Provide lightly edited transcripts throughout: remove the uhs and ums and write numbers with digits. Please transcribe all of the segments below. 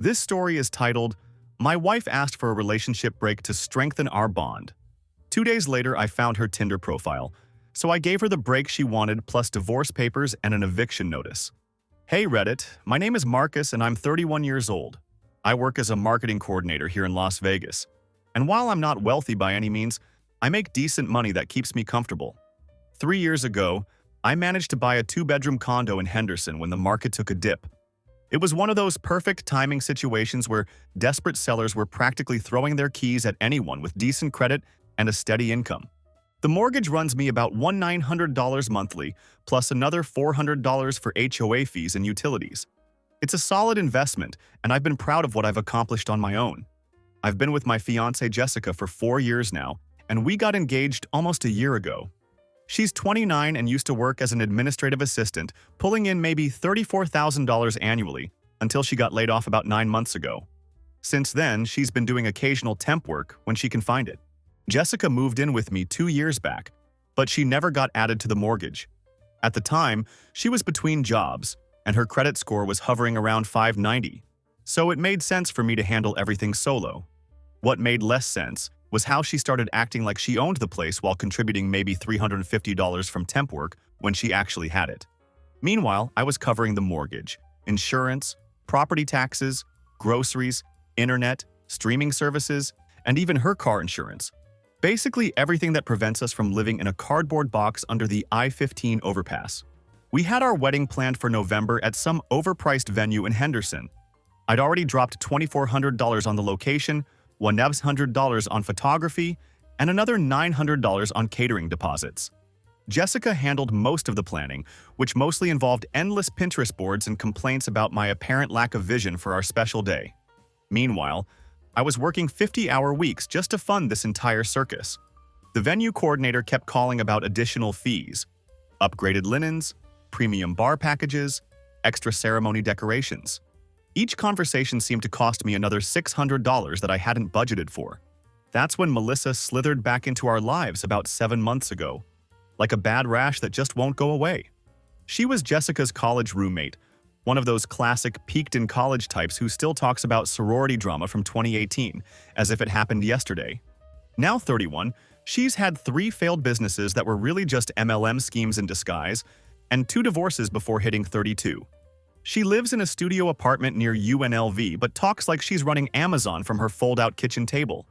This story is titled, "My Wife Asked for a Relationship Break to Strengthen Our Bond." 2 days later, I found her Tinder profile, so I gave her the break she wanted plus divorce papers and an eviction notice. Hey Reddit, my name is Marcus and I'm 31 years old. I work as a marketing coordinator here in Las Vegas. And while I'm not wealthy by any means, I make decent money that keeps me comfortable. 3 years ago, I managed to buy a 2-bedroom condo in Henderson when the market took a dip. It was one of those perfect timing situations where desperate sellers were practically throwing their keys at anyone with decent credit and a steady income. The mortgage runs me about $1,900 monthly, plus another $400 for HOA fees and utilities. It's a solid investment, and I've been proud of what I've accomplished on my own. I've been with my fiancée Jessica for 4 years now, and we got engaged almost a year ago. She's 29 and used to work as an administrative assistant, pulling in maybe $34,000 annually, until she got laid off about 9 months ago. Since then, she's been doing occasional temp work when she can find it. Jessica moved in with me 2 years back, but she never got added to the mortgage. At the time, she was between jobs, and her credit score was hovering around 590, so it made sense for me to handle everything solo. What made less sense was how she started acting like she owned the place while contributing maybe $350 from temp work when she actually had it. Meanwhile, I was covering the mortgage, insurance, property taxes, groceries, internet, streaming services, and even her car insurance. Basically everything that prevents us from living in a cardboard box under the I-15 overpass. We had our wedding planned for November at some overpriced venue in Henderson. I'd already dropped $2,400 on the location, $1,100 on photography, and another $900 on catering deposits. Jessica handled most of the planning, which mostly involved endless Pinterest boards and complaints about my apparent lack of vision for our special day. Meanwhile, I was working 50-hour weeks just to fund this entire circus. The venue coordinator kept calling about additional fees, upgraded linens, premium bar packages, extra ceremony decorations. Each conversation seemed to cost me another $600 that I hadn't budgeted for. That's when Melissa slithered back into our lives about 7 months ago, like a bad rash that just won't go away. She was Jessica's college roommate, one of those classic peaked-in-college types who still talks about sorority drama from 2018, as if it happened yesterday. Now 31, she's had 3 failed businesses that were really just MLM schemes in disguise, and 2 divorces before hitting 32. She lives in a studio apartment near UNLV, but talks like she's running Amazon from her fold-out kitchen table.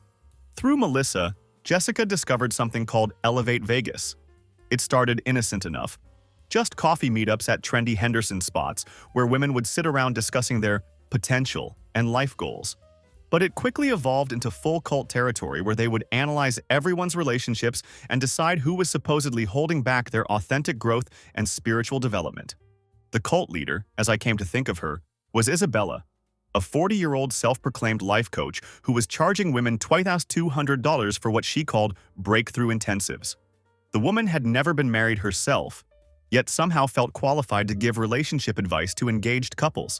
Through Melissa, Jessica discovered something called Elevate Vegas. It started innocent enough. Just coffee meetups at trendy Henderson spots where women would sit around discussing their potential and life goals. But it quickly evolved into full cult territory where they would analyze everyone's relationships and decide who was supposedly holding back their authentic growth and spiritual development. The cult leader, as I came to think of her, was Isabella, a 40-year-old self-proclaimed life coach who was charging women $2,200 for what she called breakthrough intensives. The woman had never been married herself, yet somehow felt qualified to give relationship advice to engaged couples.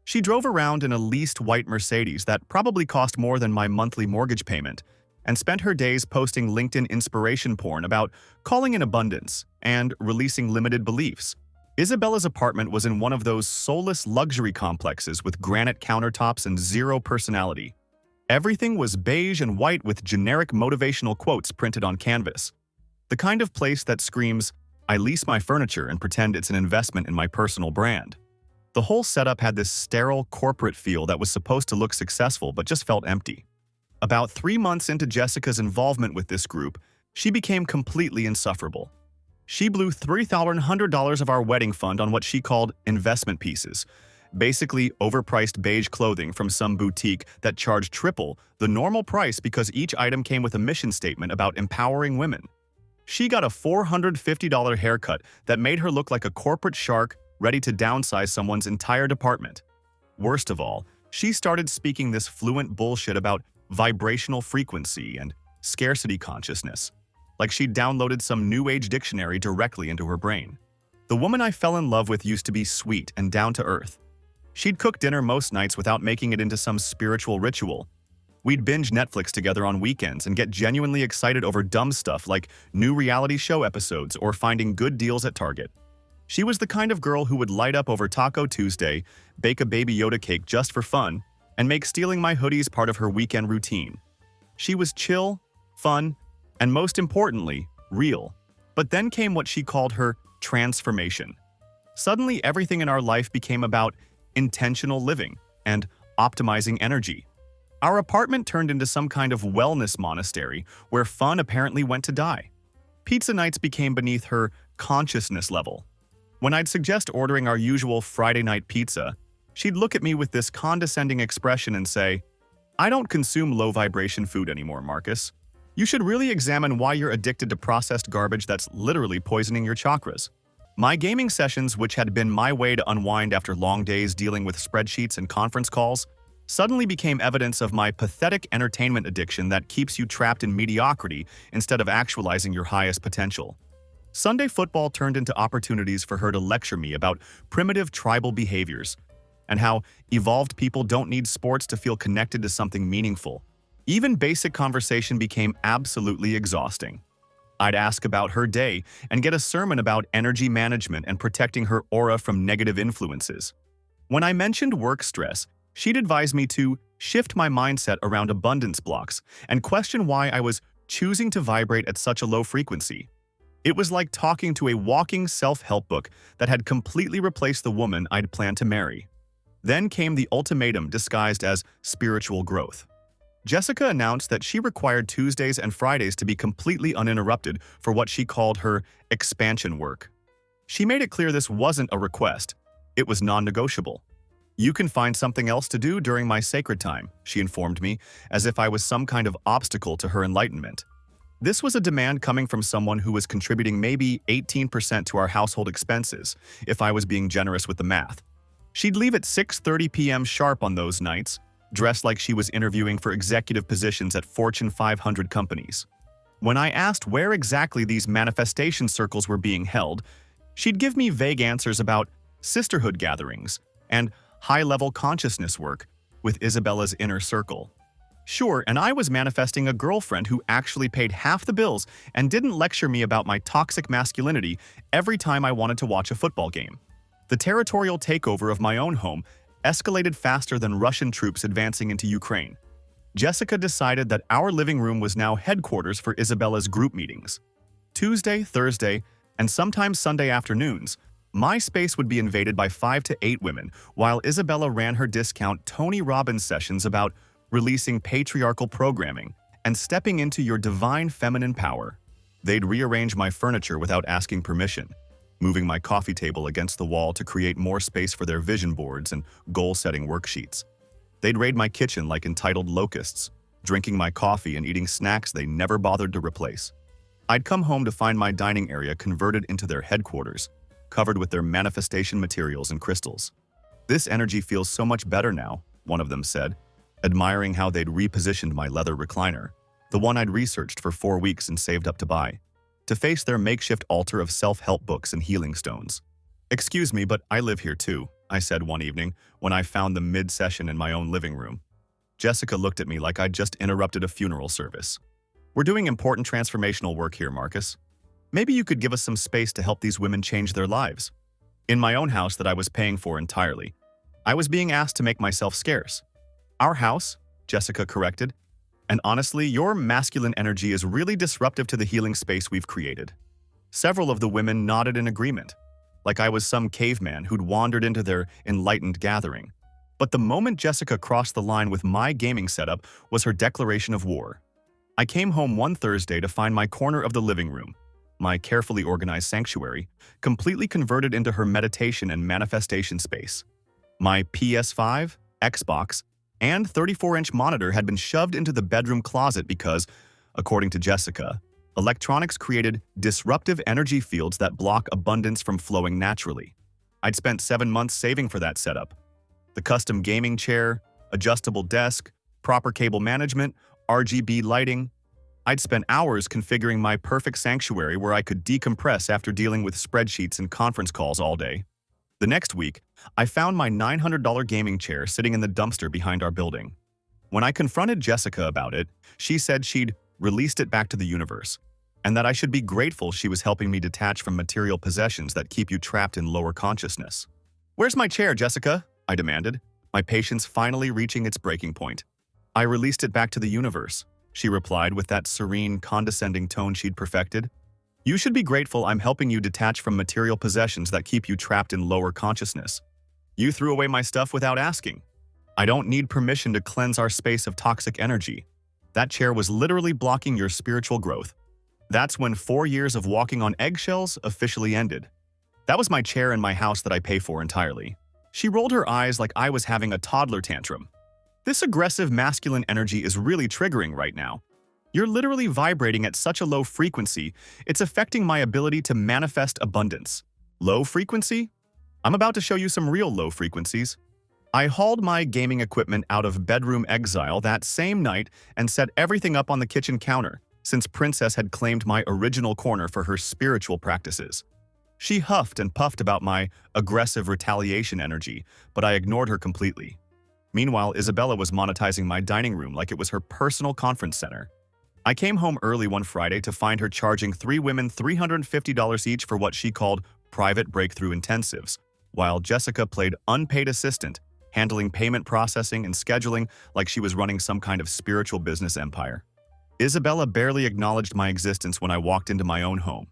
She drove around in a leased white Mercedes that probably cost more than my monthly mortgage payment, and spent her days posting LinkedIn inspiration porn about calling in abundance and releasing limited beliefs. Isabella's apartment was in one of those soulless luxury complexes with granite countertops and zero personality. Everything was beige and white with generic motivational quotes printed on canvas. The kind of place that screams, "I lease my furniture and pretend it's an investment in my personal brand." The whole setup had this sterile corporate feel that was supposed to look successful but just felt empty. About 3 months into Jessica's involvement with this group, she became completely insufferable. She blew $3,100 of our wedding fund on what she called investment pieces, basically overpriced beige clothing from some boutique that charged triple the normal price because each item came with a mission statement about empowering women. She got a $450 haircut that made her look like a corporate shark ready to downsize someone's entire department. Worst of all, she started speaking this fluent bullshit about vibrational frequency and scarcity consciousness, like she'd downloaded some new age dictionary directly into her brain. The woman I fell in love with used to be sweet and down to earth. She'd cook dinner most nights without making it into some spiritual ritual. We'd binge Netflix together on weekends and get genuinely excited over dumb stuff like new reality show episodes or finding good deals at Target. She was the kind of girl who would light up over Taco Tuesday, bake a Baby Yoda cake just for fun, and make stealing my hoodies part of her weekend routine. She was chill, fun, and most importantly, real. But then came what she called her transformation. Suddenly, everything in our life became about intentional living and optimizing energy. Our apartment turned into some kind of wellness monastery where fun apparently went to die. Pizza nights became beneath her consciousness level. When I'd suggest ordering our usual Friday night pizza, she'd look at me with this condescending expression and say, "I don't consume low-vibration food anymore, Marcus. You should really examine why you're addicted to processed garbage that's literally poisoning your chakras." My gaming sessions, which had been my way to unwind after long days dealing with spreadsheets and conference calls, suddenly became evidence of my pathetic entertainment addiction that keeps you trapped in mediocrity instead of actualizing your highest potential. Sunday football turned into opportunities for her to lecture me about primitive tribal behaviors and how evolved people don't need sports to feel connected to something meaningful. Even basic conversation became absolutely exhausting. I'd ask about her day and get a sermon about energy management and protecting her aura from negative influences. When I mentioned work stress, she'd advise me to shift my mindset around abundance blocks and question why I was choosing to vibrate at such a low frequency. It was like talking to a walking self-help book that had completely replaced the woman I'd planned to marry. Then came the ultimatum disguised as spiritual growth. Jessica announced that she required Tuesdays and Fridays to be completely uninterrupted for what she called her expansion work. She made it clear this wasn't a request. It was non-negotiable. "You can find something else to do during my sacred time," she informed me, as if I was some kind of obstacle to her enlightenment. This was a demand coming from someone who was contributing maybe 18% to our household expenses, if I was being generous with the math. She'd leave at 6:30 p.m. sharp on those nights, dressed like she was interviewing for executive positions at Fortune 500 companies. When I asked where exactly these manifestation circles were being held, she'd give me vague answers about sisterhood gatherings and high-level consciousness work with Isabella's inner circle. Sure, and I was manifesting a girlfriend who actually paid half the bills and didn't lecture me about my toxic masculinity every time I wanted to watch a football game. The territorial takeover of my own home escalated faster than Russian troops advancing into Ukraine. Jessica decided that our living room was now headquarters for Isabella's group meetings. Tuesday, Thursday, and sometimes Sunday afternoons, my space would be invaded by 5 to 8 women, while Isabella ran her discount Tony Robbins sessions about releasing patriarchal programming and stepping into your divine feminine power. They'd rearrange my furniture without asking permission, moving my coffee table against the wall to create more space for their vision boards and goal-setting worksheets. They'd raid my kitchen like entitled locusts, drinking my coffee and eating snacks they never bothered to replace. I'd come home to find my dining area converted into their headquarters, covered with their manifestation materials and crystals. "This energy feels so much better now," one of them said, admiring how they'd repositioned my leather recliner, the one I'd researched for 4 weeks and saved up to buy, to face their makeshift altar of self-help books and healing stones. "Excuse me, but I live here too," I said one evening when I found them mid-session in my own living room. Jessica looked at me like I'd just interrupted a funeral service. "We're doing important transformational work here, Marcus. Maybe you could give us some space to help these women change their lives." In my own house that I was paying for entirely, I was being asked to make myself scarce. "Our house," Jessica corrected, "and honestly, your masculine energy is really disruptive to the healing space we've created." Several of the women nodded in agreement, like I was some caveman who'd wandered into their enlightened gathering. But the moment Jessica crossed the line with my gaming setup was her declaration of war. I came home one Thursday to find my corner of the living room, my carefully organized sanctuary, completely converted into her meditation and manifestation space. My PS5, Xbox, and 34-inch monitor had been shoved into the bedroom closet because, according to Jessica, electronics created disruptive energy fields that block abundance from flowing naturally. I'd spent 7 months saving for that setup. The custom gaming chair, adjustable desk, proper cable management, RGB lighting. I'd spent hours configuring my perfect sanctuary where I could decompress after dealing with spreadsheets and conference calls all day. The next week, I found my $900 gaming chair sitting in the dumpster behind our building. When I confronted Jessica about it, she said she'd released it back to the universe, and that I should be grateful she was helping me detach from material possessions that keep you trapped in lower consciousness. "Where's my chair, Jessica?" I demanded, my patience finally reaching its breaking point. I released it back to the universe, she replied with that serene, condescending tone she'd perfected. You should be grateful I'm helping you detach from material possessions that keep you trapped in lower consciousness. You threw away my stuff without asking. I don't need permission to cleanse our space of toxic energy. That chair was literally blocking your spiritual growth. That's when 4 years of walking on eggshells officially ended. That was my chair in my house that I pay for entirely. She rolled her eyes like I was having a toddler tantrum. This aggressive masculine energy is really triggering right now. You're literally vibrating at such a low frequency, it's affecting my ability to manifest abundance. Low frequency? I'm about to show you some real low frequencies. I hauled my gaming equipment out of bedroom exile that same night and set everything up on the kitchen counter, since Princess had claimed my original corner for her spiritual practices. She huffed and puffed about my aggressive retaliation energy, but I ignored her completely. Meanwhile, Isabella was monetizing my dining room like it was her personal conference center. I came home early one Friday to find her charging 3 women $350 each for what she called private breakthrough intensives, while Jessica played unpaid assistant, handling payment processing and scheduling like she was running some kind of spiritual business empire. Isabella barely acknowledged my existence when I walked into my own home.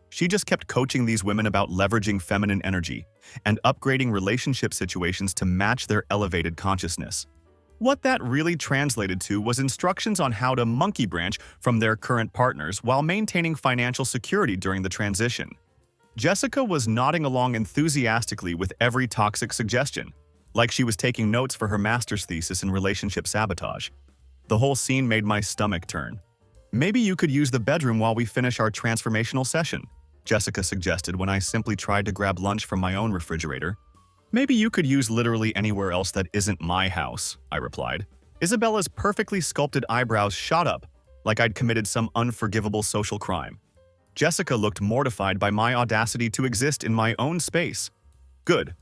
She just kept coaching these women about leveraging feminine energy and upgrading relationship situations to match their elevated consciousness. What that really translated to was instructions on how to monkey branch from their current partners while maintaining financial security during the transition. Jessica was nodding along enthusiastically with every toxic suggestion, like she was taking notes for her master's thesis in relationship sabotage. The whole scene made my stomach turn. Maybe you could use the bedroom while we finish our transformational session, Jessica suggested when I simply tried to grab lunch from my own refrigerator. Maybe you could use literally anywhere else that isn't my house, I replied. Isabella's perfectly sculpted eyebrows shot up, like I'd committed some unforgivable social crime. Jessica looked mortified by my audacity to exist in my own space. Good.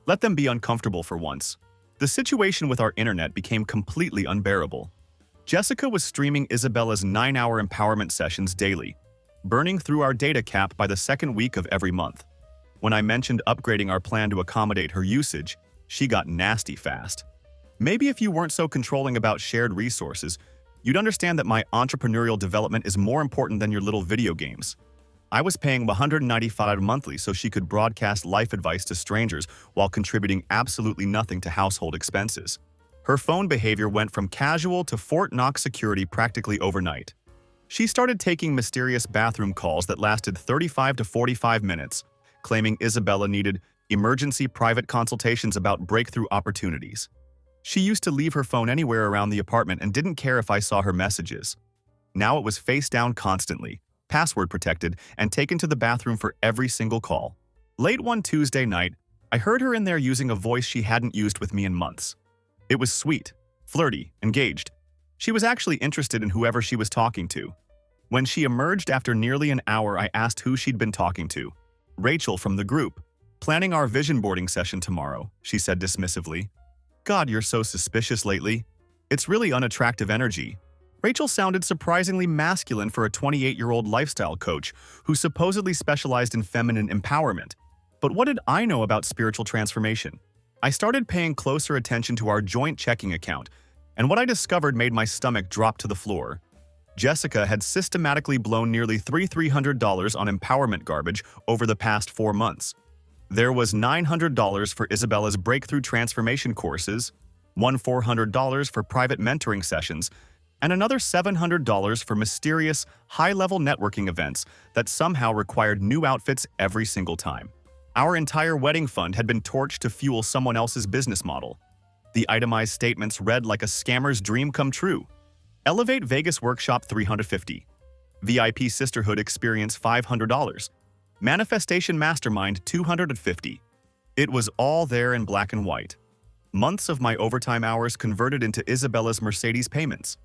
Let them be uncomfortable for once. The situation with our internet became completely unbearable. Jessica was streaming Isabella's 9-hour empowerment sessions daily, burning through our data cap by the second week of every month. When I mentioned upgrading our plan to accommodate her usage, she got nasty fast. Maybe if you weren't so controlling about shared resources, you'd understand that my entrepreneurial development is more important than your little video games. I was paying $195 monthly so she could broadcast life advice to strangers while contributing absolutely nothing to household expenses. Her phone behavior went from casual to Fort Knox security practically overnight. She started taking mysterious bathroom calls that lasted 35 to 45 minutes, claiming Isabella needed emergency private consultations about breakthrough opportunities. She used to leave her phone anywhere around the apartment and didn't care if I saw her messages. Now it was face down constantly, password protected, and taken to the bathroom for every single call. Late one Tuesday night, I heard her in there using a voice she hadn't used with me in months. It was sweet, flirty, engaged. She was actually interested in whoever she was talking to. When she emerged after nearly an hour, I asked who she'd been talking to. Rachel from the group. Planning our vision boarding session tomorrow, she said dismissively. God, you're so suspicious lately. It's really unattractive energy. Rachel sounded surprisingly masculine for a 28-year-old lifestyle coach who supposedly specialized in feminine empowerment. But what did I know about spiritual transformation? I started paying closer attention to our joint checking account, and what I discovered made my stomach drop to the floor. Jessica had systematically blown nearly $300 on empowerment garbage over the past 4 months. There was $900 for Isabella's breakthrough transformation courses, $400 for private mentoring sessions, and another $700 for mysterious, high-level networking events that somehow required new outfits every single time. Our entire wedding fund had been torched to fuel someone else's business model. The itemized statements read like a scammer's dream come true. Elevate Vegas Workshop $350. VIP Sisterhood Experience $500. Manifestation Mastermind $250. It was all there in black and white. Months of my overtime hours converted into Isabella's Mercedes payments.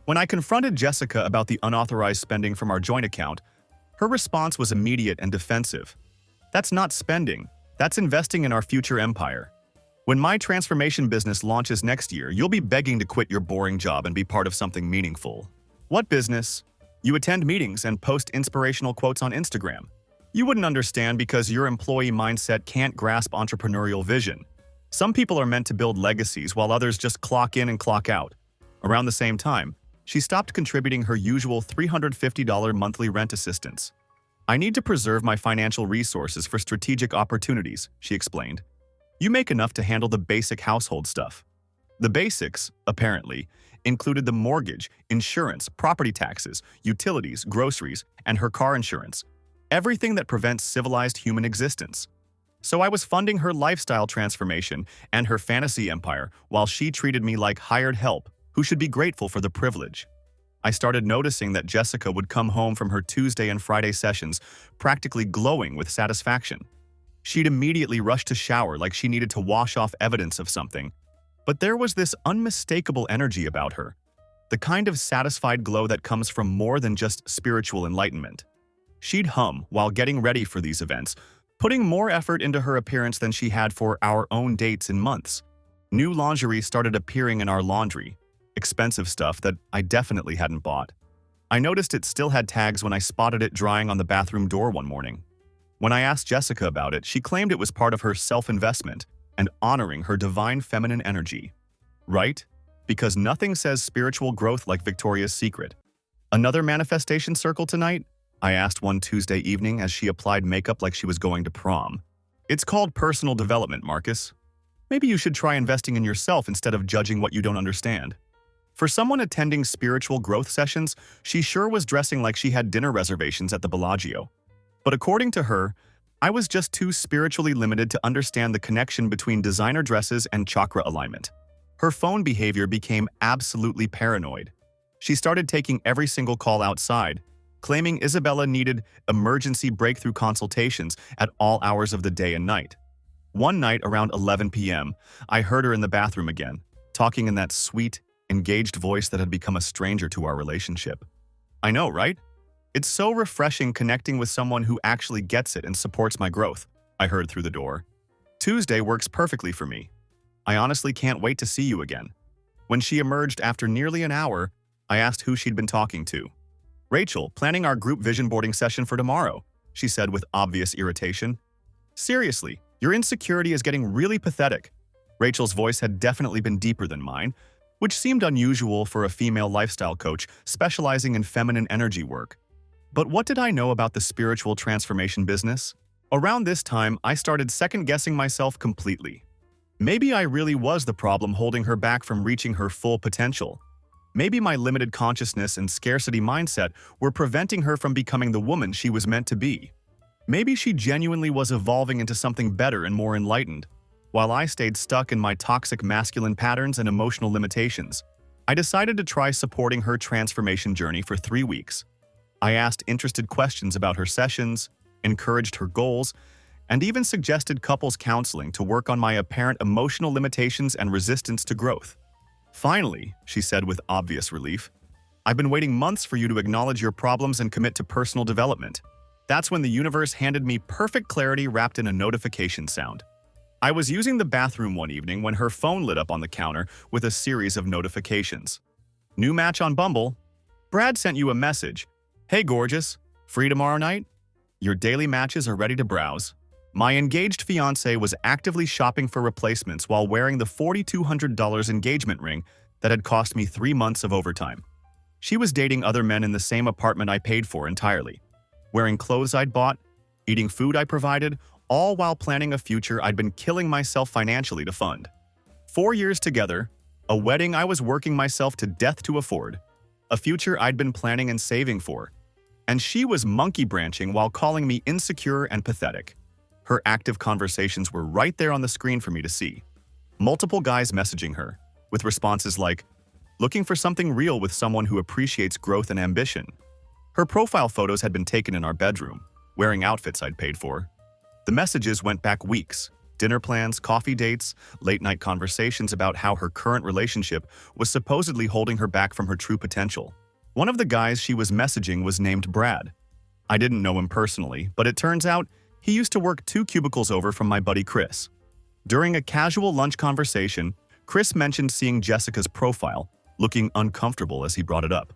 When I confronted Jessica about the unauthorized spending from our joint account, her response was immediate and defensive. That's not spending, that's investing in our future empire. When my transformation business launches next year, you'll be begging to quit your boring job and be part of something meaningful. What business? You attend meetings and post inspirational quotes on Instagram. You wouldn't understand because your employee mindset can't grasp entrepreneurial vision. Some people are meant to build legacies while others just clock in and clock out. Around the same time, she stopped contributing her usual $350 monthly rent assistance. I need to preserve my financial resources for strategic opportunities, she explained. You make enough to handle the basic household stuff. The basics, apparently, included the mortgage, insurance, property taxes, utilities, groceries, and her car insurance. Everything that prevents civilized human existence. So I was funding her lifestyle transformation and her fantasy empire while she treated me like hired help who should be grateful for the privilege. I started noticing that Jessica would come home from her Tuesday and Friday sessions practically glowing with satisfaction. She'd immediately rush to shower like she needed to wash off evidence of something. But there was this unmistakable energy about her, the kind of satisfied glow that comes from more than just spiritual enlightenment. She'd hum while getting ready for these events, putting more effort into her appearance than she had for our own dates in months. New lingerie started appearing in our laundry, expensive stuff that I definitely hadn't bought. I noticed it still had tags when I spotted it drying on the bathroom door one morning. When I asked Jessica about it, she claimed it was part of her self-investment and honoring her divine feminine energy. Right? Because nothing says spiritual growth like Victoria's Secret. Another manifestation circle tonight? I asked one Tuesday evening as she applied makeup like she was going to prom. It's called personal development, Marcus. Maybe you should try investing in yourself instead of judging what you don't understand. For someone attending spiritual growth sessions, she sure was dressing like she had dinner reservations at the Bellagio. But according to her, I was just too spiritually limited to understand the connection between designer dresses and chakra alignment. Her phone behavior became absolutely paranoid. She started taking every single call outside, claiming Isabella needed emergency breakthrough consultations at all hours of the day and night. One night around 11 p.m., I heard her in the bathroom again, talking in that sweet, engaged voice that had become a stranger to our relationship. I know, right? It's so refreshing connecting with someone who actually gets it and supports my growth, I heard through the door. Tuesday works perfectly for me. I honestly can't wait to see you again. When she emerged after nearly an hour, I asked who she'd been talking to. Rachel, planning our group vision boarding session for tomorrow, she said with obvious irritation. Seriously, your insecurity is getting really pathetic. Rachel's voice had definitely been deeper than mine, which seemed unusual for a female lifestyle coach specializing in feminine energy work. But what did I know about the spiritual transformation business? Around this time, I started second-guessing myself completely. Maybe I really was the problem holding her back from reaching her full potential. Maybe my limited consciousness and scarcity mindset were preventing her from becoming the woman she was meant to be. Maybe she genuinely was evolving into something better and more enlightened, while I stayed stuck in my toxic masculine patterns and emotional limitations. I decided to try supporting her transformation journey for 3 weeks. I asked interested questions about her sessions, encouraged her goals, and even suggested couples counseling to work on my apparent emotional limitations and resistance to growth. Finally, she said with obvious relief, I've been waiting months for you to acknowledge your problems and commit to personal development. That's when the universe handed me perfect clarity wrapped in a notification sound. I was using the bathroom one evening when her phone lit up on the counter with a series of notifications. New match on Bumble. Brad sent you a message. Hey gorgeous, free tomorrow night? Your daily matches are ready to browse. My engaged fiancé was actively shopping for replacements while wearing the $4,200 engagement ring that had cost me 3 months of overtime. She was dating other men in the same apartment I paid for entirely, wearing clothes I'd bought, eating food I provided, all while planning a future I'd been killing myself financially to fund. 4 years together, a wedding I was working myself to death to afford, a future I'd been planning and saving for, and she was monkey branching while calling me insecure and pathetic. Her active conversations were right there on the screen for me to see. Multiple guys messaging her, with responses like, looking for something real with someone who appreciates growth and ambition. Her profile photos had been taken in our bedroom, wearing outfits I'd paid for. The messages went back weeks, dinner plans, coffee dates, late-night conversations about how her current relationship was supposedly holding her back from her true potential. One of the guys she was messaging was named Brad. I didn't know him personally, but it turns out he used to work 2 cubicles over from my buddy Chris. During a casual lunch conversation, Chris mentioned seeing Jessica's profile, looking uncomfortable as he brought it up.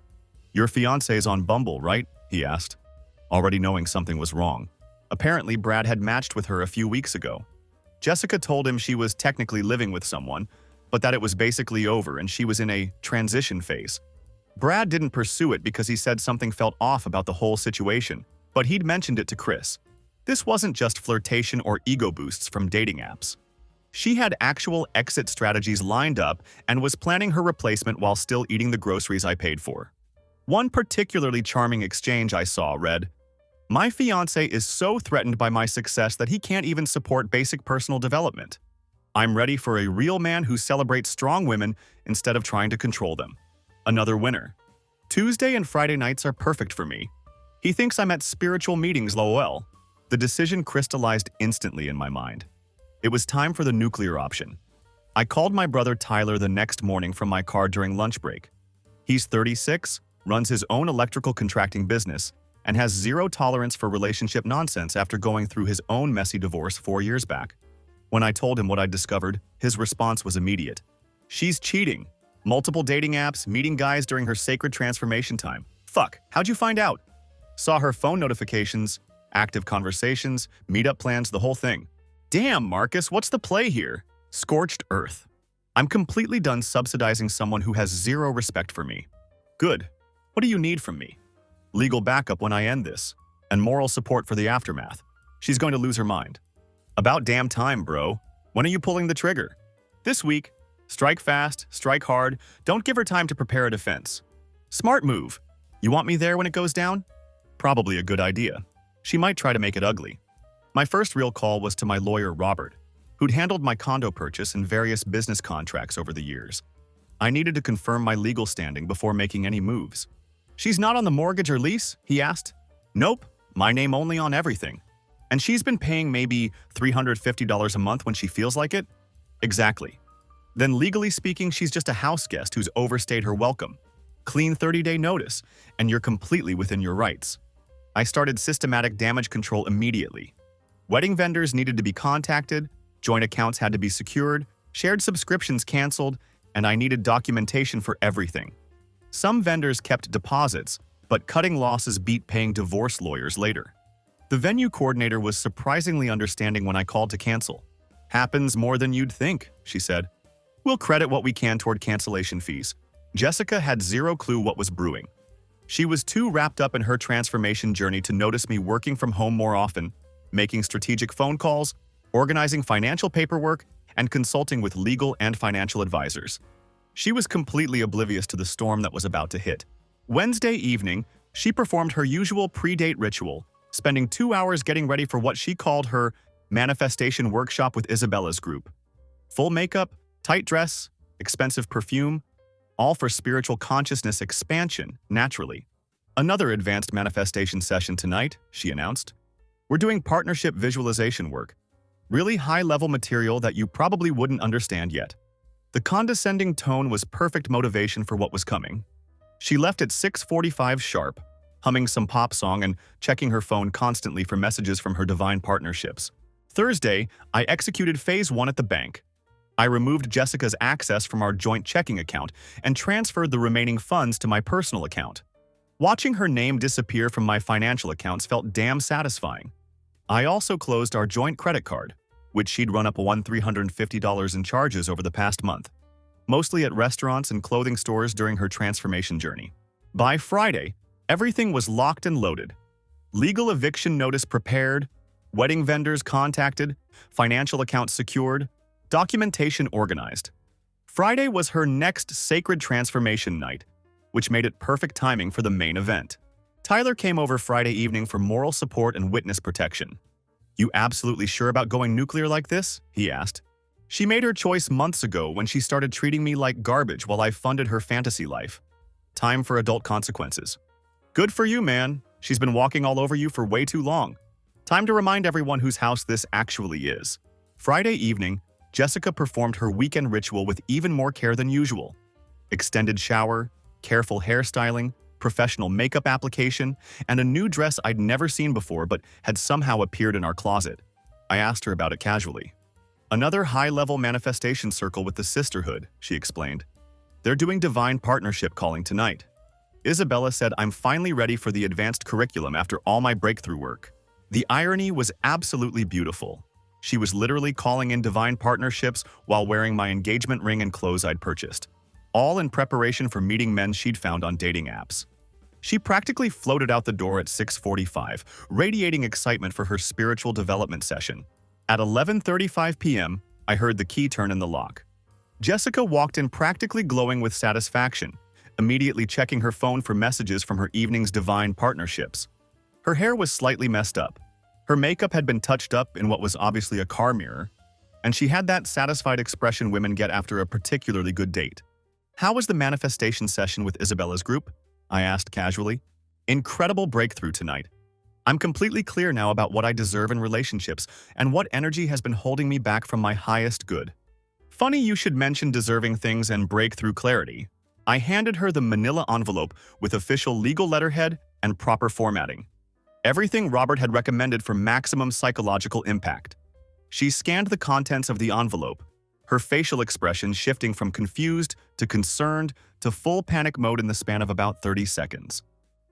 Your fiancé's on Bumble, right? He asked, already knowing something was wrong. Apparently, Brad had matched with her a few weeks ago. Jessica told him she was technically living with someone, but that it was basically over and she was in a transition phase. Brad didn't pursue it because he said something felt off about the whole situation, but he'd mentioned it to Chris. This wasn't just flirtation or ego boosts from dating apps. She had actual exit strategies lined up and was planning her replacement while still eating the groceries I paid for. One particularly charming exchange I saw read, "My fiancé is so threatened by my success that he can't even support basic personal development. I'm ready for a real man who celebrates strong women instead of trying to control them." Another winner. "Tuesday and Friday nights are perfect for me. He thinks I'm at spiritual meetings, lol." The decision crystallized instantly in my mind. It was time for the nuclear option. I called my brother Tyler the next morning from my car during lunch break. He's 36, runs his own electrical contracting business, and has zero tolerance for relationship nonsense after going through his own messy divorce 4 years back. When I told him what I'd discovered, his response was immediate. "She's cheating. Multiple dating apps, meeting guys during her sacred transformation time. Fuck, how'd you find out?" "Saw her phone notifications, active conversations, meetup plans, the whole thing." "Damn, Marcus, what's the play here?" Scorched earth. I'm completely done subsidizing someone who has zero respect for me. Good. What do you need from me? Legal backup when I end this, and moral support for the aftermath. She's going to lose her mind. About damn time, bro. When are you pulling the trigger? This week. Strike fast, strike hard, don't give her time to prepare a defense. Smart move. You want me there when it goes down? Probably a good idea. She might try to make it ugly. My first real call was to my lawyer, Robert, who'd handled my condo purchase and various business contracts over the years. I needed to confirm my legal standing before making any moves. "She's not on the mortgage or lease?" he asked. "Nope, my name only on everything. And she's been paying maybe $350 a month when she feels like it?" "Exactly. Then legally speaking, she's just a house guest who's overstayed her welcome. Clean 30-day notice, and you're completely within your rights." I started systematic damage control immediately. Wedding vendors needed to be contacted, joint accounts had to be secured, shared subscriptions canceled, and I needed documentation for everything. Some vendors kept deposits, but cutting losses beat paying divorce lawyers later. The venue coordinator was surprisingly understanding when I called to cancel. "Happens more than you'd think," she said. "We'll credit what we can toward cancellation fees." Jessica had zero clue what was brewing. She was too wrapped up in her transformation journey to notice me working from home more often, making strategic phone calls, organizing financial paperwork, and consulting with legal and financial advisors. She was completely oblivious to the storm that was about to hit. Wednesday evening, she performed her usual pre-date ritual, spending 2 hours getting ready for what she called her manifestation workshop with Isabella's group. Full makeup, tight dress, expensive perfume, all for spiritual consciousness expansion, naturally. "Another advanced manifestation session tonight," she announced. "We're doing partnership visualization work. Really high-level material that you probably wouldn't understand yet." The condescending tone was perfect motivation for what was coming. She left at 6:45 sharp, humming some pop song and checking her phone constantly for messages from her divine partnerships. Thursday, I executed phase 1 at the bank. I removed Jessica's access from our joint checking account and transferred the remaining funds to my personal account. Watching her name disappear from my financial accounts felt damn satisfying. I also closed our joint credit card, which she'd run up $1,350 in charges over the past month, mostly at restaurants and clothing stores during her transformation journey. By Friday, everything was locked and loaded. Legal eviction notice prepared, wedding vendors contacted, financial accounts secured, documentation organized. Friday was her next sacred transformation night, which made it perfect timing for the main event. Tyler came over Friday evening for moral support and witness protection. "You absolutely sure about going nuclear like this?" he asked. "She made her choice months ago when she started treating me like garbage while I funded her fantasy life. Time for adult consequences." "Good for you, man. She's been walking all over you for way too long. Time to remind everyone whose house this actually is." Friday evening, Jessica performed her weekend ritual with even more care than usual. Extended shower, careful hairstyling, professional makeup application, and a new dress I'd never seen before but had somehow appeared in our closet. I asked her about it casually. "Another high-level manifestation circle with the sisterhood," she explained. "They're doing divine partnership calling tonight. Isabella said I'm finally ready for the advanced curriculum after all my breakthrough work." The irony was absolutely beautiful. She was literally calling in divine partnerships while wearing my engagement ring and clothes I'd purchased, all in preparation for meeting men she'd found on dating apps. She practically floated out the door at 6:45, radiating excitement for her spiritual development session. At 11:35 p.m., I heard the key turn in the lock. Jessica walked in practically glowing with satisfaction, immediately checking her phone for messages from her evening's divine partnerships. Her hair was slightly messed up. Her makeup had been touched up in what was obviously a car mirror, and she had that satisfied expression women get after a particularly good date. "How was the manifestation session with Isabella's group?" I asked casually. "Incredible breakthrough tonight. I'm completely clear now about what I deserve in relationships and what energy has been holding me back from my highest good." Funny you should mention deserving things and breakthrough clarity. I handed her the manila envelope with official legal letterhead and proper formatting. Everything Robert had recommended for maximum psychological impact. She scanned the contents of the envelope, her facial expression shifting from confused to concerned to full panic mode in the span of about 30 seconds.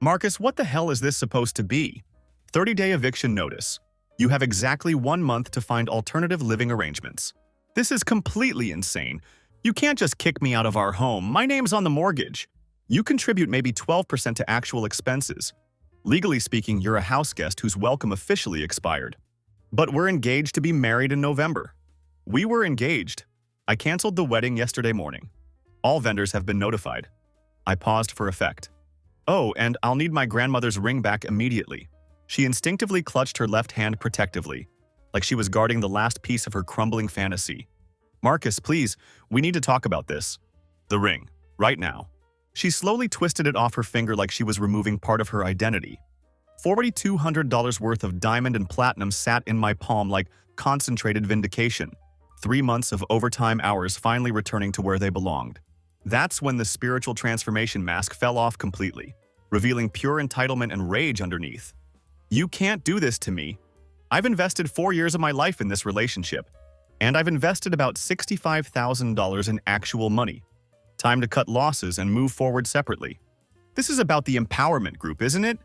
"Marcus, what the hell is this supposed to be? 30-day eviction notice. You have exactly 1 month to find alternative living arrangements. This is completely insane. You can't just kick me out of our home. My name's on the mortgage. You contribute maybe 12% to actual expenses. Legally speaking, you're a house guest whose welcome officially expired. But we're engaged to be married in November." We were engaged. I canceled the wedding yesterday morning. All vendors have been notified. I paused for effect. "Oh, and I'll need my grandmother's ring back immediately." She instinctively clutched her left hand protectively, like she was guarding the last piece of her crumbling fantasy. "Marcus, please, we need to talk about this. The ring, right now." She slowly twisted it off her finger like she was removing part of her identity. $4,200 worth of diamond and platinum sat in my palm like concentrated vindication. 3 months of overtime hours finally returning to where they belonged. That's when the spiritual transformation mask fell off completely, revealing pure entitlement and rage underneath. "You can't do this to me. I've invested 4 years of my life in this relationship, and I've invested about $65,000 in actual money. Time to cut losses and move forward separately. This is about the empowerment group, isn't it?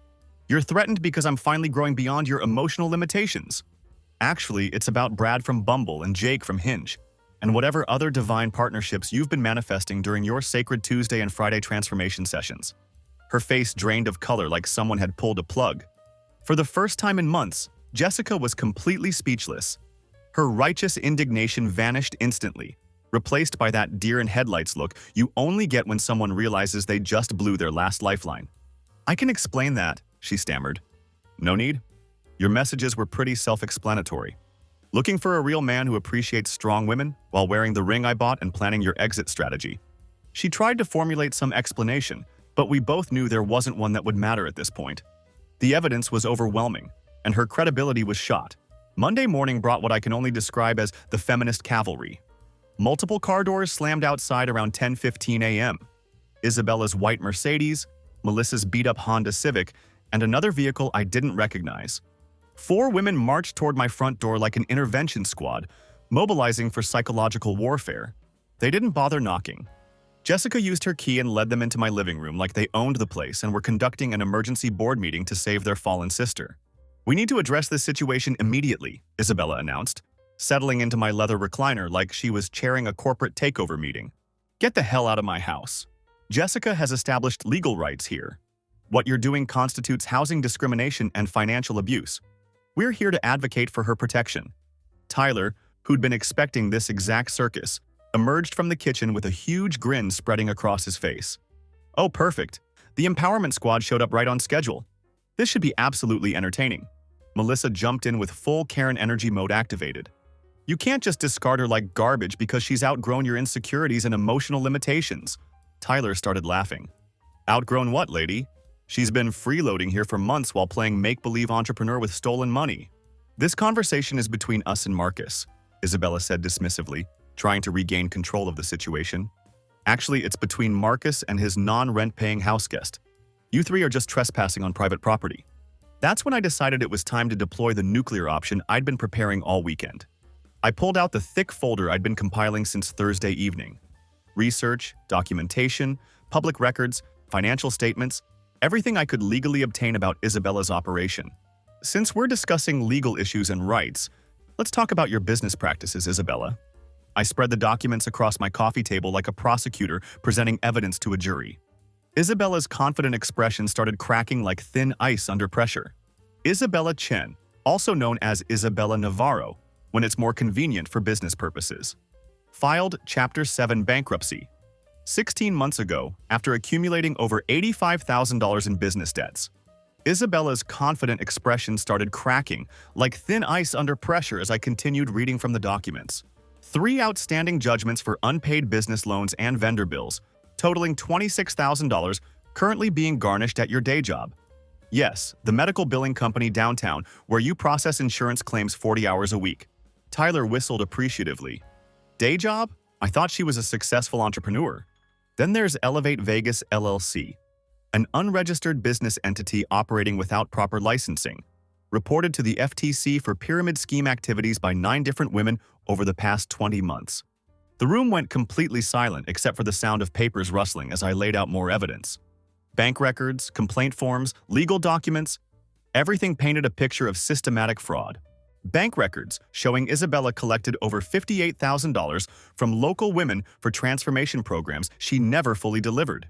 You're threatened because I'm finally growing beyond your emotional limitations. Actually, it's about Brad from Bumble and Jake from Hinge, and whatever other divine partnerships you've been manifesting during your sacred Tuesday and Friday transformation sessions." Her face drained of color like someone had pulled a plug. For the first time in months, Jessica was completely speechless. Her righteous indignation vanished instantly, replaced by that deer-in-headlights look you only get when someone realizes they just blew their last lifeline. "I can explain that," she stammered. "No need. Your messages were pretty self-explanatory. Looking for a real man who appreciates strong women while wearing the ring I bought and planning your exit strategy." She tried to formulate some explanation, but we both knew there wasn't one that would matter at this point. The evidence was overwhelming, and her credibility was shot. Monday morning brought what I can only describe as the feminist cavalry. Multiple car doors slammed outside around 10:15 a.m. Isabella's white Mercedes, Melissa's beat-up Honda Civic, and another vehicle I didn't recognize. 4 women marched toward my front door like an intervention squad, mobilizing for psychological warfare. They didn't bother knocking. Jessica used her key and led them into my living room like they owned the place and were conducting an emergency board meeting to save their fallen sister. "We need to address this situation immediately," Isabella announced, settling into my leather recliner like she was chairing a corporate takeover meeting. "Get the hell out of my house. Jessica has established legal rights here. What you're doing constitutes housing discrimination and financial abuse. We're here to advocate for her protection." Tyler, who'd been expecting this exact circus, emerged from the kitchen with a huge grin spreading across his face. "Oh, perfect. The empowerment squad showed up right on schedule. This should be absolutely entertaining." Melissa jumped in with full Karen energy mode activated. "You can't just discard her like garbage because she's outgrown your insecurities and emotional limitations." Tyler started laughing. "Outgrown what, lady? She's been freeloading here for months while playing make-believe entrepreneur with stolen money." "This conversation is between us and Marcus," Isabella said dismissively, trying to regain control of the situation. "Actually, it's between Marcus and his non-rent-paying house guest. You 3 are just trespassing on private property." That's when I decided it was time to deploy the nuclear option I'd been preparing all weekend. I pulled out the thick folder I'd been compiling since Thursday evening. Research, documentation, public records, financial statements, everything I could legally obtain about Isabella's operation. Since we're discussing legal issues and rights, Let's talk about your business practices, Isabella. I spread the documents across my coffee table like a prosecutor presenting evidence to a jury. Isabella's confident expression started cracking like thin ice under pressure. Isabella Chen, also known as Isabella Navarro, when it's more convenient for business purposes, filed Chapter 7 bankruptcy 16 months ago after accumulating over $85,000 in business debts. Isabella's confident expression started cracking like thin ice under pressure as I continued reading from the documents. 3 outstanding judgments for unpaid business loans and vendor bills, totaling $26,000, currently being garnished at your day job. Yes, the medical billing company downtown where you process insurance claims 40 hours a week. Tyler whistled appreciatively. Day job? I thought she was a successful entrepreneur. Then there's Elevate Vegas LLC, an unregistered business entity operating without proper licensing, reported to the FTC for pyramid scheme activities by 9 different women over the past 20 months. The room went completely silent except for the sound of papers rustling as I laid out more evidence. Bank records, complaint forms, legal documents, everything painted a picture of systematic fraud. Bank records showing Isabella collected over $58,000 from local women for transformation programs she never fully delivered.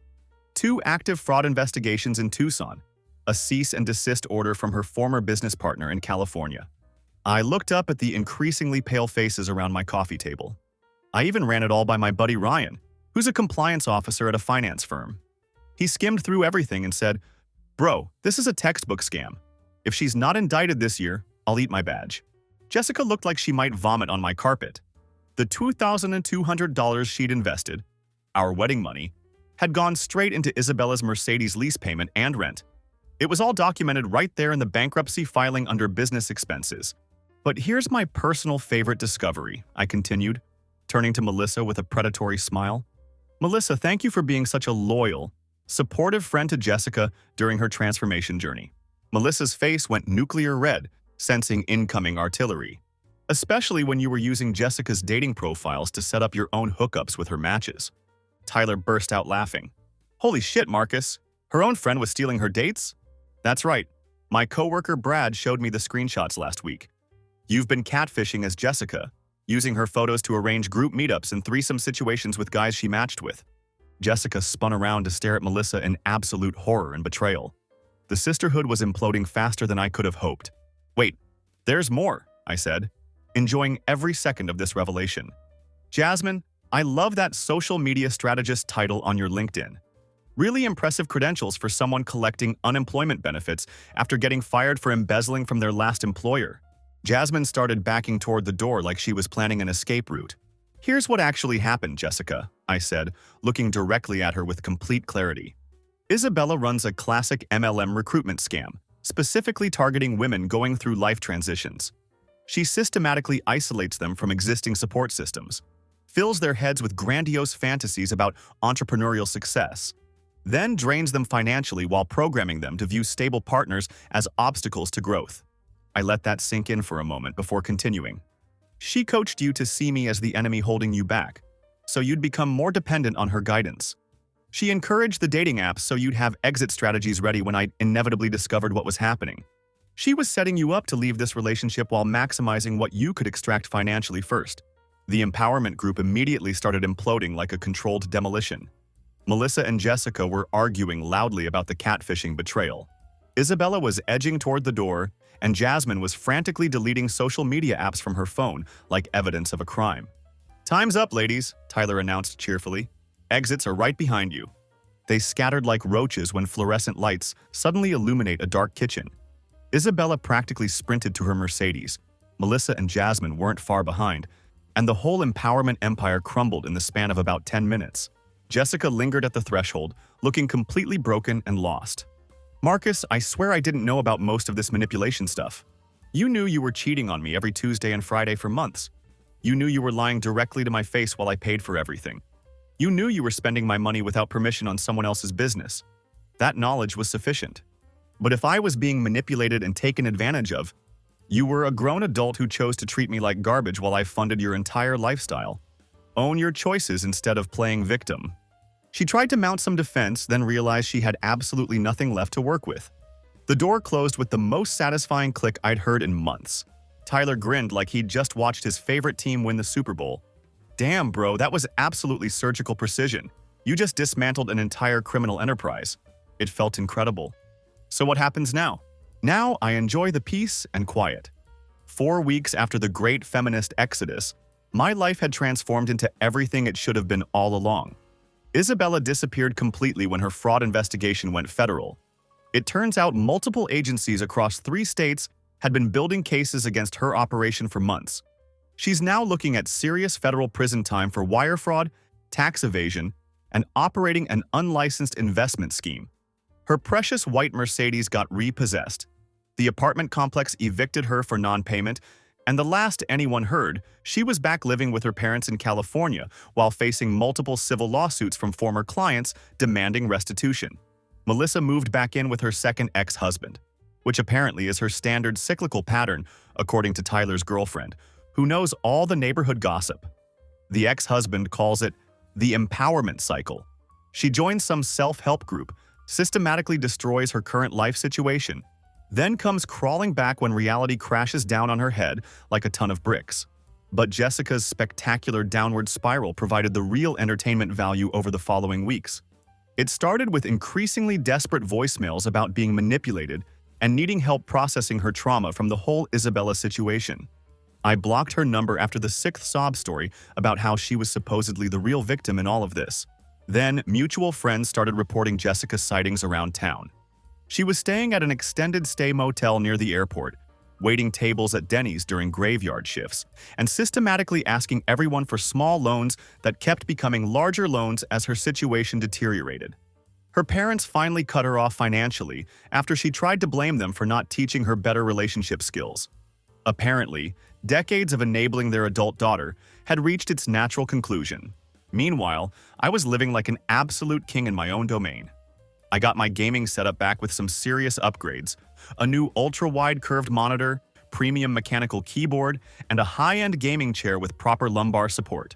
2 active fraud investigations in Tucson, a cease and desist order from her former business partner in California. I looked up at the increasingly pale faces around my coffee table. I even ran it all by my buddy Ryan, who's a compliance officer at a finance firm. He skimmed through everything and said, "Bro, this is a textbook scam. If she's not indicted this year, I'll eat my badge." Jessica looked like she might vomit on my carpet. The $2,200 she'd invested, our wedding money, had gone straight into Isabella's Mercedes lease payment and rent. It was all documented right there in the bankruptcy filing under business expenses. But here's my personal favorite discovery, I continued, turning to Melissa with a predatory smile. Melissa, thank you for being such a loyal, supportive friend to Jessica during her transformation journey. Melissa's face went nuclear red, sensing incoming artillery, especially when you were using Jessica's dating profiles to set up your own hookups with her matches. Tyler burst out laughing. Holy shit, Marcus. Her own friend was stealing her dates? That's right. My coworker Brad showed me the screenshots last week. You've been catfishing as Jessica, using her photos to arrange group meetups and threesome situations with guys she matched with. Jessica spun around to stare at Melissa in absolute horror and betrayal. The sisterhood was imploding faster than I could have hoped. Wait, there's more, I said, enjoying every second of this revelation. Jasmine, I love that social media strategist title on your LinkedIn. Really impressive credentials for someone collecting unemployment benefits after getting fired for embezzling from their last employer. Jasmine started backing toward the door like she was planning an escape route. Here's what actually happened, Jessica, I said, looking directly at her with complete clarity. Isabella runs a classic MLM recruitment scam, specifically targeting women going through life transitions. She systematically isolates them from existing support systems, fills their heads with grandiose fantasies about entrepreneurial success, then drains them financially while programming them to view stable partners as obstacles to growth. I let that sink in for a moment before continuing. She coached you to see me as the enemy holding you back, so you'd become more dependent on her guidance. She encouraged the dating apps so you'd have exit strategies ready when I inevitably discovered what was happening. She was setting you up to leave this relationship while maximizing what you could extract financially first. The empowerment group immediately started imploding like a controlled demolition. Melissa and Jessica were arguing loudly about the catfishing betrayal. Isabella was edging toward the door, and Jasmine was frantically deleting social media apps from her phone like evidence of a crime. Time's up, ladies, Tyler announced cheerfully. Exits are right behind you. They scattered like roaches when fluorescent lights suddenly illuminate a dark kitchen. Isabella practically sprinted to her Mercedes. Melissa and Jasmine weren't far behind, and the whole empowerment empire crumbled in the span of about 10 minutes. Jessica lingered at the threshold, looking completely broken and lost. Marcus, I swear I didn't know about most of this manipulation stuff. You knew you were cheating on me every Tuesday and Friday for months. You knew you were lying directly to my face while I paid for everything. You knew you were spending my money without permission on someone else's business. That knowledge was sufficient. But if I was being manipulated and taken advantage of, you were a grown adult who chose to treat me like garbage while I funded your entire lifestyle. Own your choices instead of playing victim. She tried to mount some defense, then realized she had absolutely nothing left to work with. The door closed with the most satisfying click I'd heard in months. Tyler grinned like he'd just watched his favorite team win the Super Bowl. Damn, bro, that was absolutely surgical precision. You just dismantled an entire criminal enterprise. It felt incredible. So what happens now? Now I enjoy the peace and quiet. 4 weeks after the great feminist exodus, my life had transformed into everything it should have been all along. Isabella disappeared completely when her fraud investigation went federal. It turns out multiple agencies across 3 states had been building cases against her operation for months. She's now looking at serious federal prison time for wire fraud, tax evasion, and operating an unlicensed investment scheme. Her precious white Mercedes got repossessed. The apartment complex evicted her for non-payment, and the last anyone heard, she was back living with her parents in California while facing multiple civil lawsuits from former clients demanding restitution. Melissa moved back in with her second ex-husband, which apparently is her standard cyclical pattern, according to Tyler's girlfriend, who knows all the neighborhood gossip. The ex-husband calls it the empowerment cycle. She joins some self-help group, systematically destroys her current life situation, then comes crawling back when reality crashes down on her head like a ton of bricks. But Jessica's spectacular downward spiral provided the real entertainment value over the following weeks. It started with increasingly desperate voicemails about being manipulated and needing help processing her trauma from the whole Isabella situation. I blocked her number after the 6th sob story about how she was supposedly the real victim in all of this. Then, mutual friends started reporting Jessica's sightings around town. She was staying at an extended stay motel near the airport, waiting tables at Denny's during graveyard shifts, and systematically asking everyone for small loans that kept becoming larger loans as her situation deteriorated. Her parents finally cut her off financially after she tried to blame them for not teaching her better relationship skills. Apparently, decades of enabling their adult daughter had reached its natural conclusion. Meanwhile, I was living like an absolute king in my own domain. I got my gaming setup back with some serious upgrades, a new ultra-wide curved monitor, premium mechanical keyboard, and a high-end gaming chair with proper lumbar support.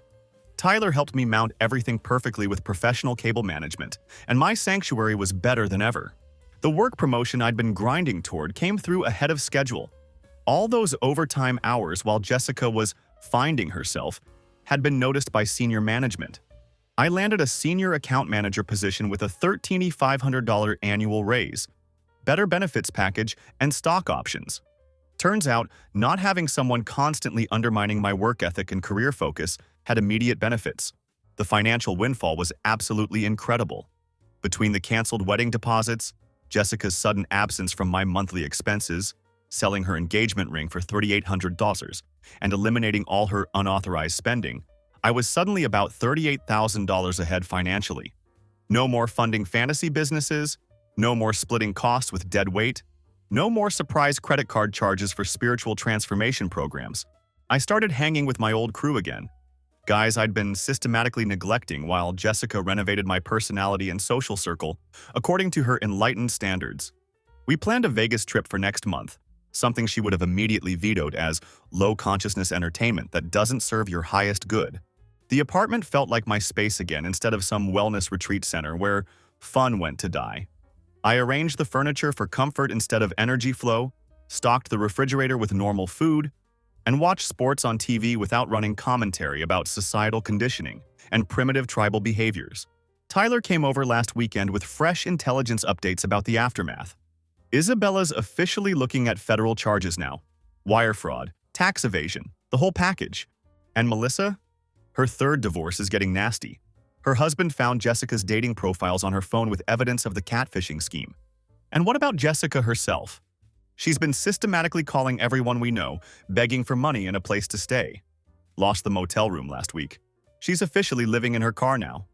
Tyler helped me mount everything perfectly with professional cable management, and my sanctuary was better than ever. The work promotion I'd been grinding toward came through ahead of schedule. All those overtime hours while Jessica was finding herself had been noticed by senior management. I landed a senior account manager position with a $13,500 annual raise, better benefits package, and stock options. Turns out, not having someone constantly undermining my work ethic and career focus had immediate benefits. The financial windfall was absolutely incredible. Between the canceled wedding deposits, Jessica's sudden absence from my monthly expenses, selling her engagement ring for $3,800, and eliminating all her unauthorized spending, I was suddenly about $38,000 ahead financially. No more funding fantasy businesses, no more splitting costs with dead weight, no more surprise credit card charges for spiritual transformation programs. I started hanging with my old crew again. Guys I'd been systematically neglecting while Jessica renovated my personality and social circle according to her enlightened standards. We planned a Vegas trip for next month, something she would have immediately vetoed as low-consciousness entertainment that doesn't serve your highest good. The apartment felt like my space again instead of some wellness retreat center where fun went to die. I arranged the furniture for comfort instead of energy flow, stocked the refrigerator with normal food, and watched sports on TV without running commentary about societal conditioning and primitive tribal behaviors. Tyler came over last weekend with fresh intelligence updates about the aftermath. Isabella's officially looking at federal charges now. Wire fraud, tax evasion, the whole package. And Melissa? Her 3rd divorce is getting nasty. Her husband found Jessica's dating profiles on her phone with evidence of the catfishing scheme. And what about Jessica herself? She's been systematically calling everyone we know, begging for money and a place to stay. Lost the motel room last week. She's officially living in her car now.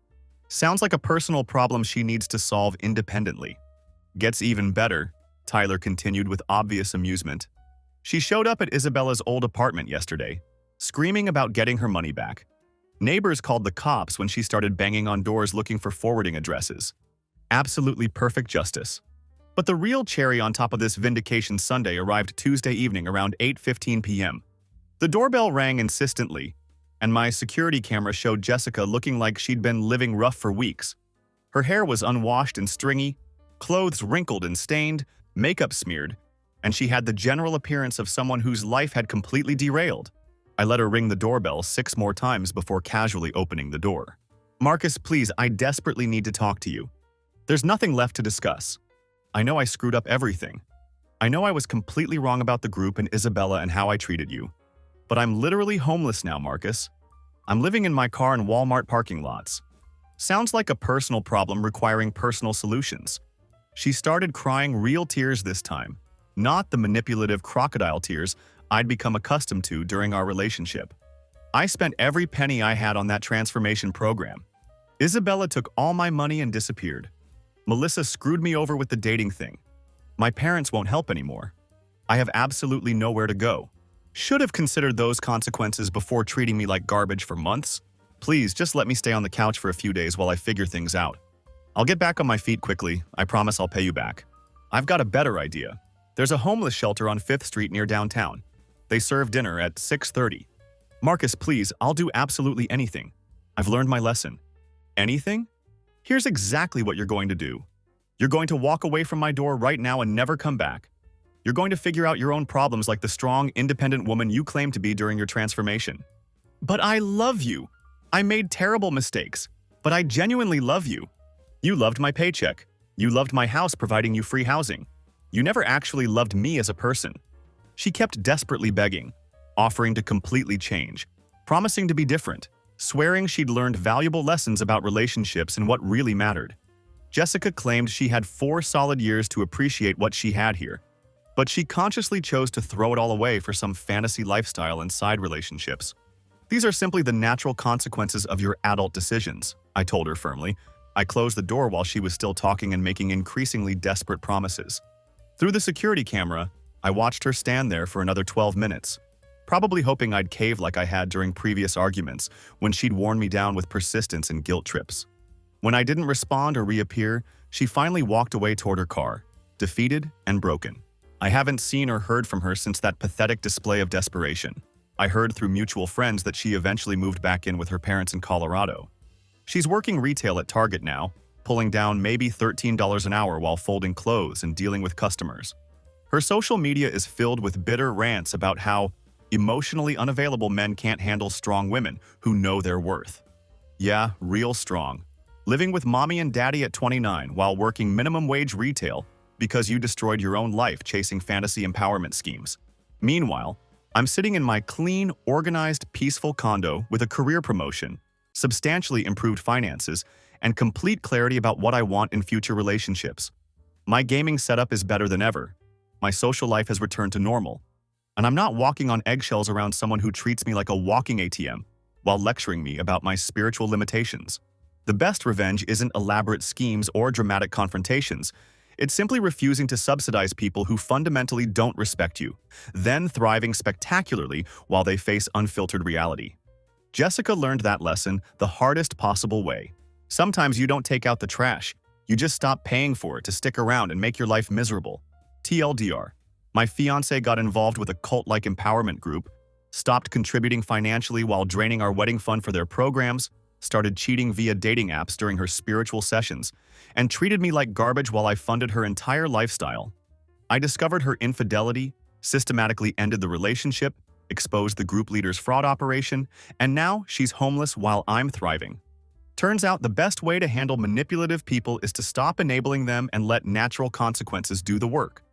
Sounds like a personal problem she needs to solve independently. Gets even better, Tyler continued with obvious amusement. She showed up at Isabella's old apartment yesterday, screaming about getting her money back. Neighbors called the cops when she started banging on doors looking for forwarding addresses. Absolutely perfect justice. But the real cherry on top of this vindication Sunday arrived Tuesday evening around 8:15 p.m. The doorbell rang insistently, and my security camera showed Jessica looking like she'd been living rough for weeks. Her hair was unwashed and stringy, clothes wrinkled and stained, makeup smeared, and she had the general appearance of someone whose life had completely derailed. I let her ring the doorbell 6 more times before casually opening the door. "Marcus, please, I desperately need to talk to you. There's nothing left to discuss. I know I screwed up everything. I know I was completely wrong about the group and Isabella and how I treated you. But I'm literally homeless now, Marcus. I'm living in my car in Walmart parking lots. Sounds like a personal problem requiring personal solutions." She started crying real tears this time, not the manipulative crocodile tears I'd become accustomed to during our relationship. I spent every penny I had on that transformation program. Isabella took all my money and disappeared. Melissa screwed me over with the dating thing. My parents won't help anymore. I have absolutely nowhere to go. Should have considered those consequences before treating me like garbage for months. Please, just let me stay on the couch for a few days while I figure things out. I'll get back on my feet quickly. I promise I'll pay you back. I've got a better idea. There's a homeless shelter on 5th Street near downtown. They serve dinner at 6:30. Marcus, please, I'll do absolutely anything. I've learned my lesson. Anything? Here's exactly what you're going to do. You're going to walk away from my door right now and never come back. You're going to figure out your own problems like the strong, independent woman you claim to be during your transformation. But I love you. I made terrible mistakes, but I genuinely love you. You loved my paycheck. You loved my house providing you free housing. You never actually loved me as a person. She kept desperately begging, offering to completely change, promising to be different, swearing she'd learned valuable lessons about relationships and what really mattered. Jessica claimed she had 4 solid years to appreciate what she had here, but she consciously chose to throw it all away for some fantasy lifestyle and side relationships. These are simply the natural consequences of your adult decisions, I told her firmly. I closed the door while she was still talking and making increasingly desperate promises. Through the security camera, I watched her stand there for another 12 minutes, probably hoping I'd cave like I had during previous arguments when she'd worn me down with persistence and guilt trips. When I didn't respond or reappear, she finally walked away toward her car, defeated and broken. I haven't seen or heard from her since that pathetic display of desperation. I heard through mutual friends that she eventually moved back in with her parents in Colorado. She's working retail at Target now, pulling down maybe $13 an hour while folding clothes and dealing with customers. Her social media is filled with bitter rants about how emotionally unavailable men can't handle strong women who know their worth. Yeah, real strong. Living with mommy and daddy at 29 while working minimum wage retail because you destroyed your own life chasing fantasy empowerment schemes. Meanwhile, I'm sitting in my clean, organized, peaceful condo with a career promotion, substantially improved finances, and complete clarity about what I want in future relationships. My gaming setup is better than ever. My social life has returned to normal. And I'm not walking on eggshells around someone who treats me like a walking ATM while lecturing me about my spiritual limitations. The best revenge isn't elaborate schemes or dramatic confrontations. It's simply refusing to subsidize people who fundamentally don't respect you, then thriving spectacularly while they face unfiltered reality. Jessica learned that lesson the hardest possible way. Sometimes you don't take out the trash. You just stop paying for it to stick around and make your life miserable. TLDR. My fiancé got involved with a cult-like empowerment group, stopped contributing financially while draining our wedding fund for their programs, started cheating via dating apps during her spiritual sessions, and treated me like garbage while I funded her entire lifestyle. I discovered her infidelity, systematically ended the relationship, exposed the group leader's fraud operation, and now she's homeless while I'm thriving. Turns out the best way to handle manipulative people is to stop enabling them and let natural consequences do the work.